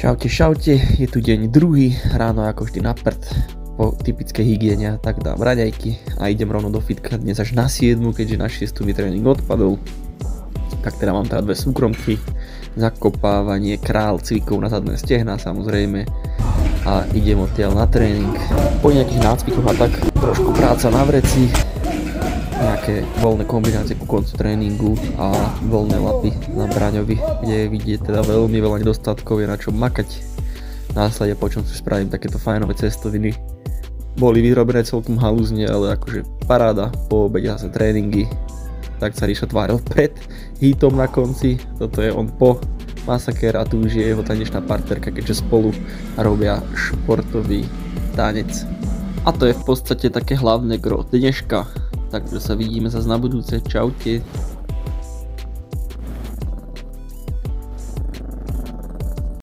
Čaute, čaute, je tu deň druhý, ráno ako vždy na prd, po typickej hygiene, tak dám raňajky a idem rovno do fitka, dnes až na 7, keďže na 6 mi tréning odpadol. Tak teda mám teda 2 súkromky, zakopávanie, král cvikov na zadné stehná samozrejme a idem odtiaľ na tréning. Po nejakých nácvikoch a tak trošku práca na vreci, nejaké voľné kombinácie ku koncu tréningu a voľné lapy na Braňovi, kde je vidieť teda veľmi veľa nedostatkov, je na čom makať. Následne po čom si spravím takéto fajnové cestoviny. Boli vyrobené celkom halúzne, ale akože paráda, po obede zase tréningy. Tak sa Ríšo tváril pred hitom na konci, toto je on po masaker a tu už je jeho tanečná partnerka, keďže spolu robia športový tanec. A to je v podstate také hlavné gro dneška. Takže sa vidíme zase na budúce, čaute.